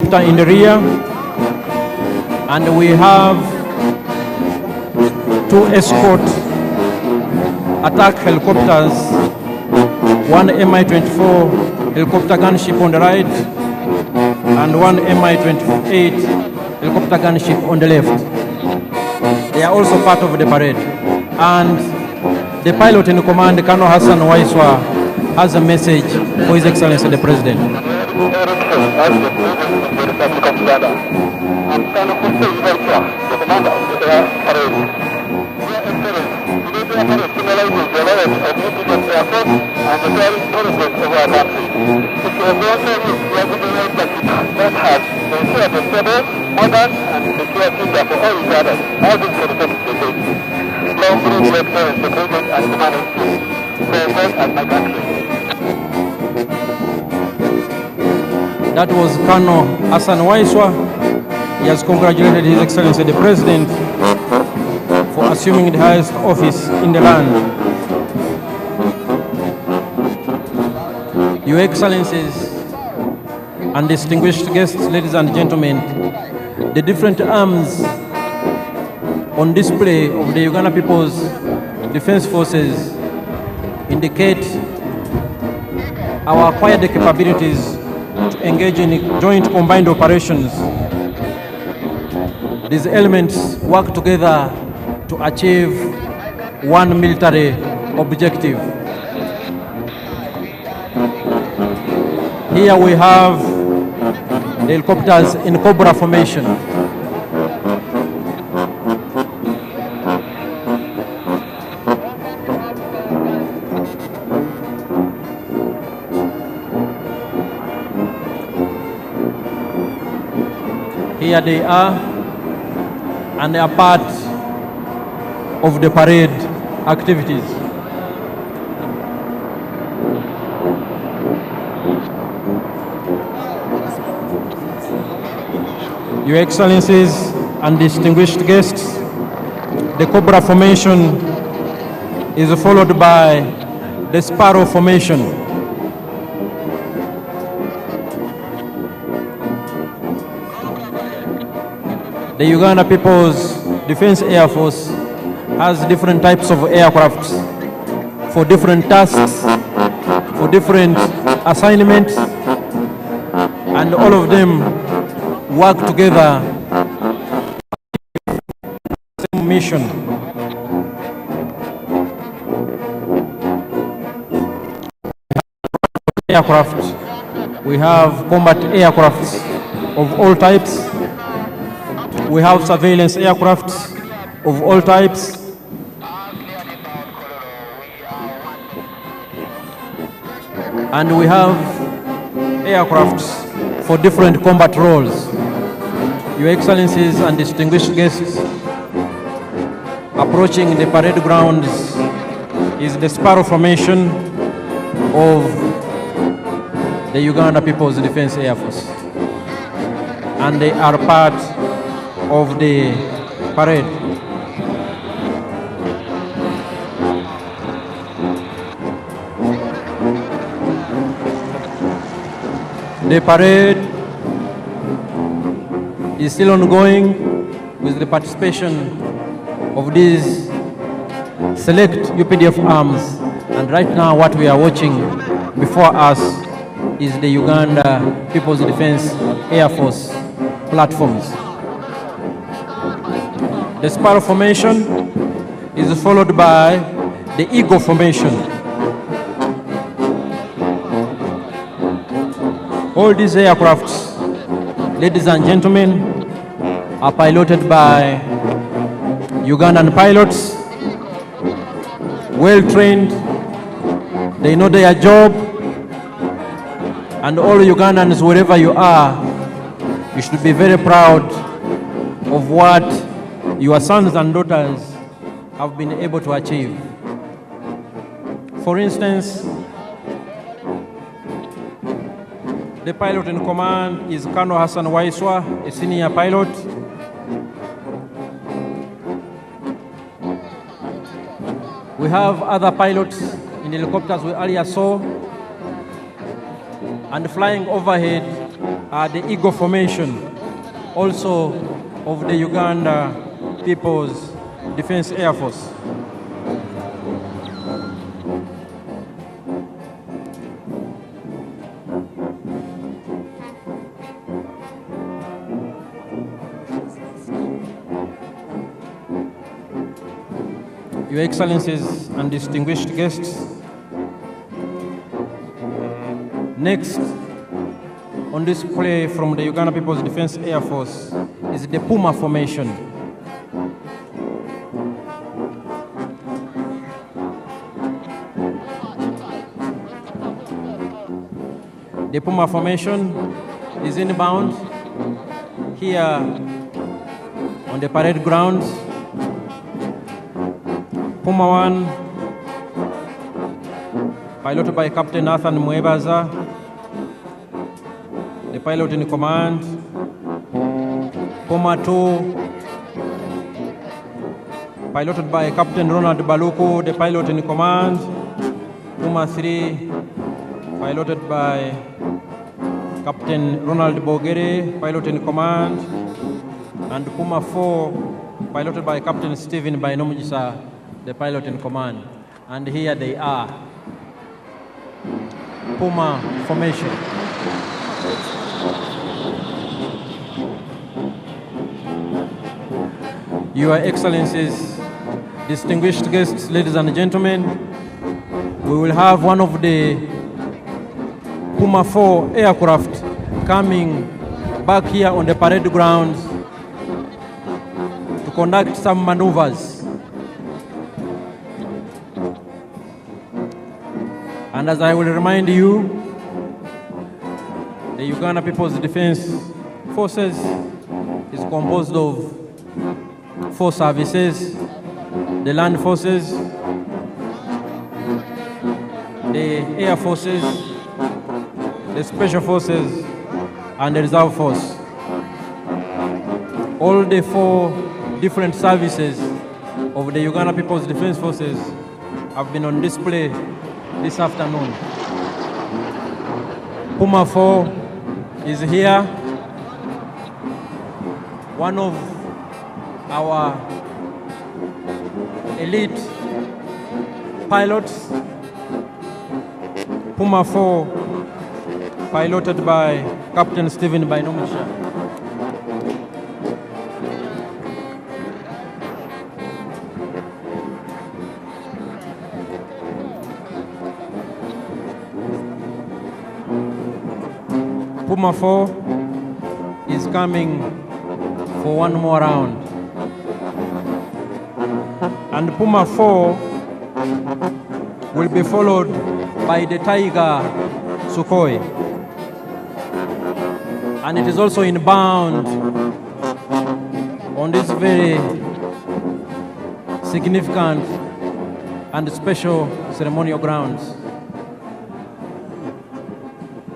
helicopter in the rear, and we have 2 escort attack helicopters, 1 Mi-24 helicopter gunship on the right, and 1 Mi-28 helicopter gunship on the left. They are also part of the parade. And the pilot in command, Colonel Hassan Waiswa, has a message for His Excellency the President. That was Colonel Hassan Waiswa. He has congratulated His Excellency the President for assuming the highest office in the land. Your Excellencies and distinguished guests, ladies and gentlemen, the different arms on display of the Uganda People's Defense Forces indicate our acquired capabilities to engage in joint combined operations. These elements work together to achieve one military objective. Here we have the helicopters in Cobra formation. Here they are, and they are part of the parade activities. Your Excellencies and distinguished guests, the Cobra formation is followed by the Sparrow formation. The Uganda People's Defense Air Force has different types of aircraft for different tasks, for different assignments, and all of them work together same mission. Aircraft. We have combat aircraft of all types. We have surveillance aircraft of all types. And we have aircrafts for different combat roles. Your Excellencies and distinguished guests, approaching the parade grounds is the Sparrow formation of the Uganda People's Defense Air Force. And they are part of the parade. The parade is still ongoing with the participation of these select UPDF arms, and right now what we are watching before us is the Uganda People's Defense Air Force platforms. The Sparrow formation is followed by the Eagle formation. All these aircrafts, ladies and gentlemen, are piloted by Ugandan pilots, well trained, they know their job, and all Ugandans, wherever you are, you should be very proud of what your sons and daughters have been able to achieve. For instance, the pilot in command is Colonel Hassan Waiswa, a senior pilot. We have other pilots in the helicopters we earlier saw, and flying overhead the Eagle Formation, also of the Uganda People's Defense Air Force. Your Excellencies and distinguished guests, next on display from the Uganda People's Defense Air Force is the Puma Formation. The Puma Formation is inbound here on the parade grounds. Puma 1, piloted by Captain Nathan Mwebaza, the pilot in command. Puma 2, piloted by Captain Ronald Baluku, the pilot in command. Puma 3, piloted by Captain Ronald Bogere, pilot in command. And Puma 4, piloted by Captain Stephen Bainomujisa, the pilot in command. And here they are. Puma Formation. Your Excellencies, distinguished guests, ladies and gentlemen, we will have one of the Puma 4 aircraft coming back here on the parade grounds to conduct some maneuvers. And as I will remind you, the Uganda People's Defense Forces is composed of 4 services: the Land Forces, the Air Forces, the Special Forces, and the Reserve Force. All the 4 different services of the Uganda People's Defense Forces have been on display this afternoon. Puma 4 is here, one of our elite pilots. Puma 4, piloted by Captain Stephen Bainomujisa. Puma 4 is coming for one more round. And Puma 4 will be followed by the Tiger Sukhoi. And it is also inbound on this very significant and special ceremonial grounds.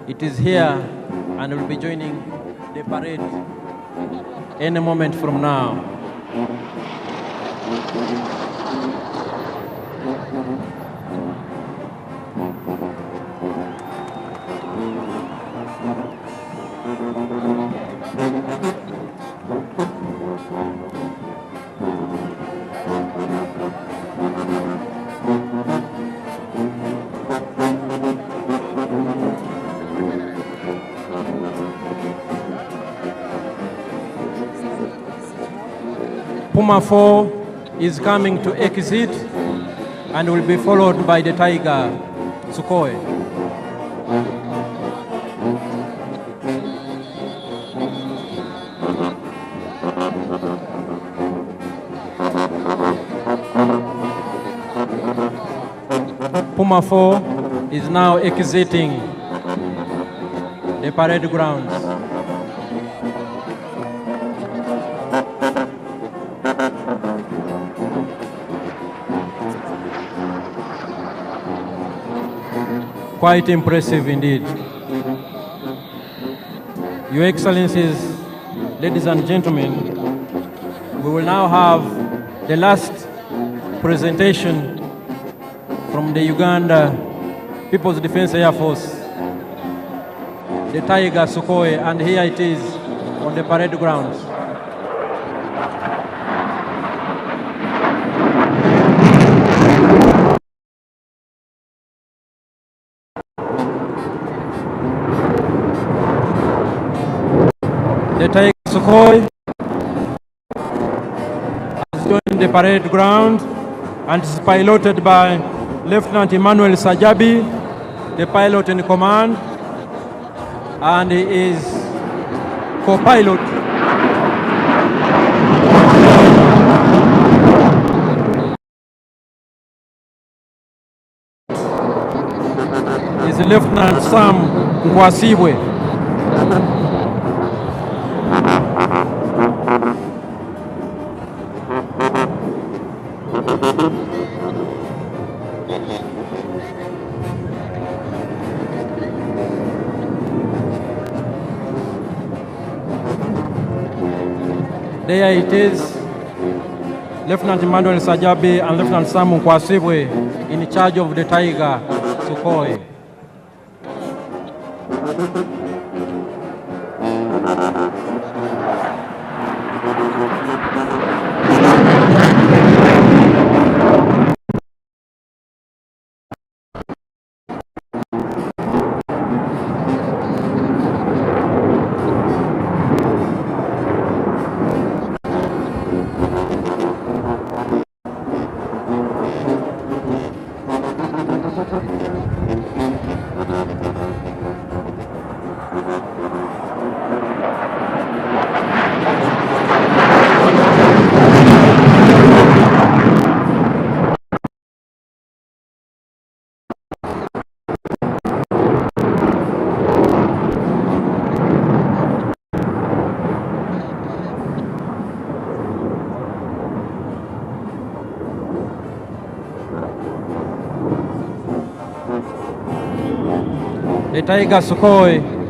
It is here and will be joining the parade any moment from now. Puma 4 is coming to exit and will be followed by the Tiger Sukhoi. Puma 4 is now exiting the parade grounds. Quite impressive indeed. Your Excellencies, ladies and gentlemen, we will now have the last presentation from the Uganda People's Defense Air Force. the Tiger Sukhoi, and here it is on the parade grounds. The Tiger Sukhoi has joined the parade ground and is piloted by Lieutenant Emmanuel Sajabi, the pilot in command, and he is co-pilot is Lieutenant Sam Ngwasibwe. There it is, Lieutenant Emmanuel Sajabi and Lieutenant Sam Nkwasibwe in charge of the Tiger Sukhoi. The Tiger Sukhoi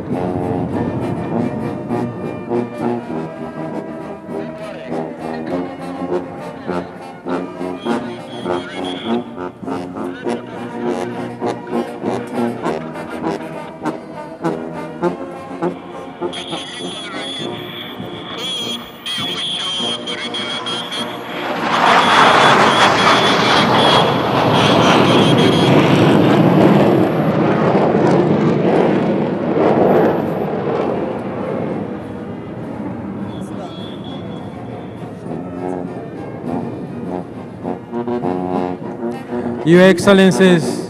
Your Excellencies,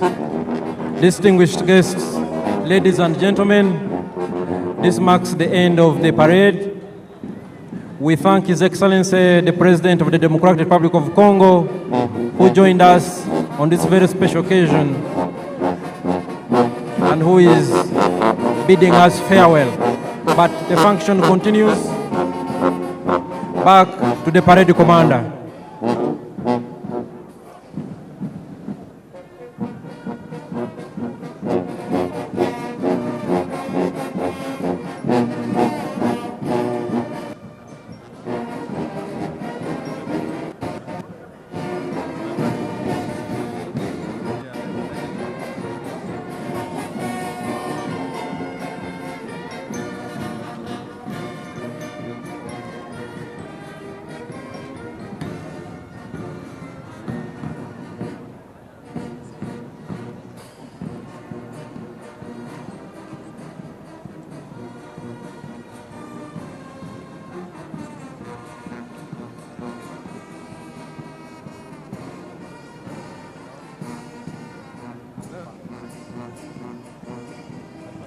distinguished guests, ladies and gentlemen, this marks the end of the parade. We thank His Excellency, the President of the Democratic Republic of Congo, who joined us on this very special occasion and who is bidding us farewell. But the function continues. Back to the parade commander.